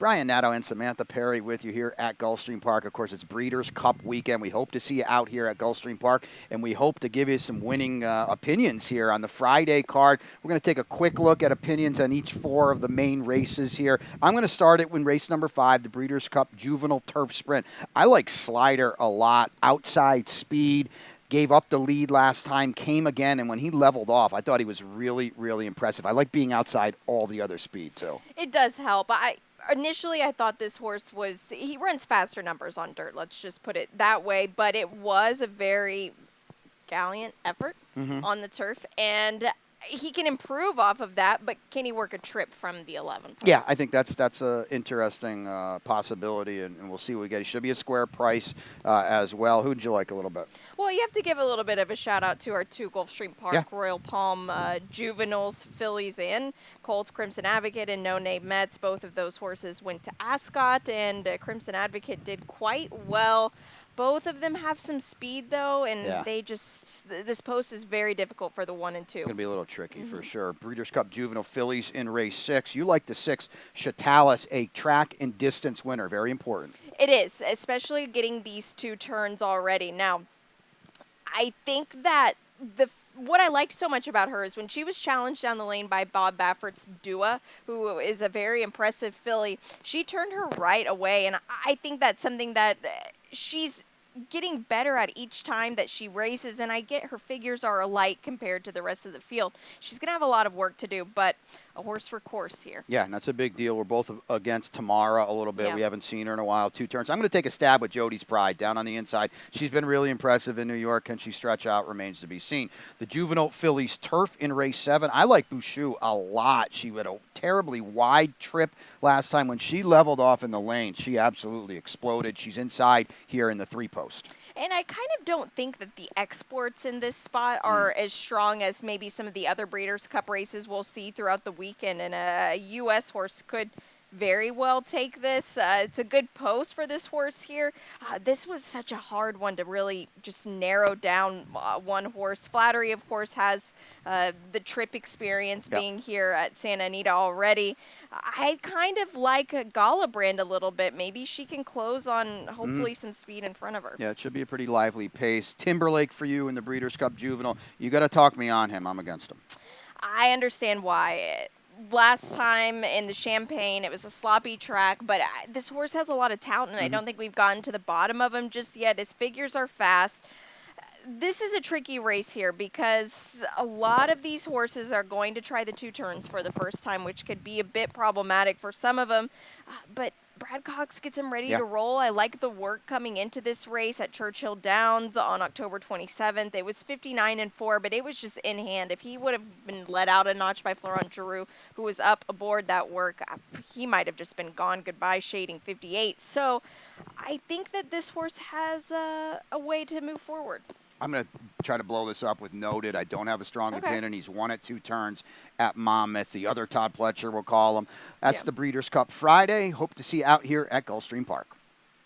Brian Nadeau and Samantha Perry with you here at Gulfstream Park. Of course, it's Breeders' Cup weekend. We hope to see you out here at Gulfstream Park, and we hope to give you some winning opinions here on the Friday card. We're going to take a quick look at opinions on each 4 of the main races here. I'm going to start it with race number 5, the Breeders' Cup Juvenile Turf Sprint. I like Slider a lot. Outside speed. Gave up the lead last time, came again, and when he leveled off, I thought he was really, really impressive. I like being outside all the other speed, too. It does help. Initially, I thought this horse he runs faster numbers on dirt, let's just put it that way, but it was a very gallant effort on the turf, and he can improve off of that, but can he work a trip from the 11 post? Yeah, I think that's an interesting possibility, and we'll see what we get. He should be a square price as well. Who would you like a little bit? Well, you have to give a little bit of a shout-out to our 2 Gulfstream Park Royal Palm juveniles, fillies in. Colts, Crimson Advocate, and No Name Mets. Both of those horses went to Ascot, and Crimson Advocate did quite well. Both of them have some speed, though, and this post is very difficult for the 1 and 2. It's going to be a little tricky for sure. Breeders' Cup Juvenile fillies in race 6. You like the 6, Chatalis, a track and distance winner. Very important. It is, especially getting these 2 turns already. Now, I think that what I liked so much about her is when she was challenged down the lane by Bob Baffert's Dua, who is a very impressive filly, she turned her right away, and I think that's something that she's getting better at each time that she races, and I get her figures are alike compared to the rest of the field. She's going to have a lot of work to do, but a horse for course here. Yeah, and that's a big deal. We're both against Tamara a little bit. Yeah. We haven't seen her in a while. 2 turns. I'm going to take a stab with Jody's Pride down on the inside. She's been really impressive in New York. Can she stretch out? Remains to be seen. The Juvenile fillies Turf in race 7. I like Bouchou a lot. She had a terribly wide trip last time. When she leveled off in the lane, she absolutely exploded. She's inside here in the 3 post. And I kind of don't think that the exports in this spot are as strong as maybe some of the other Breeders' Cup races we'll see throughout the weekend. And a U.S. horse could very well take this. It's a good post for this horse here. This was such a hard one to really just narrow down one horse. Flattery, of course, has the trip experience being here at Santa Anita already. I kind of like Gala Brand a little bit. Maybe she can close on hopefully some speed in front of her. Yeah, it should be a pretty lively pace. Timberlake for you in the Breeders' Cup Juvenile. You got to talk me on him. I'm against him. I understand why. Last time in the Champagne, it was a sloppy track, but this horse has a lot of talent, and I don't think we've gotten to the bottom of him just yet. His figures are fast. This is a tricky race here because a lot of these horses are going to try the 2 turns for the first time, which could be a bit problematic for some of them, but Brad Cox gets him ready to roll. I like the work coming into this race at Churchill Downs on October 27th. It was 59-4, but it was just in hand. If he would have been let out a notch by Florent Giroux, who was up aboard that work, he might have just been gone goodbye, shading 58. So I think that this horse has a way to move forward. I'm going to try to blow this up with Noted. I don't have a strong opinion. He's won at 2 turns at Monmouth. The other Todd Pletcher, we'll call him. That's the Breeders' Cup Friday. Hope to see you out here at Gulfstream Park.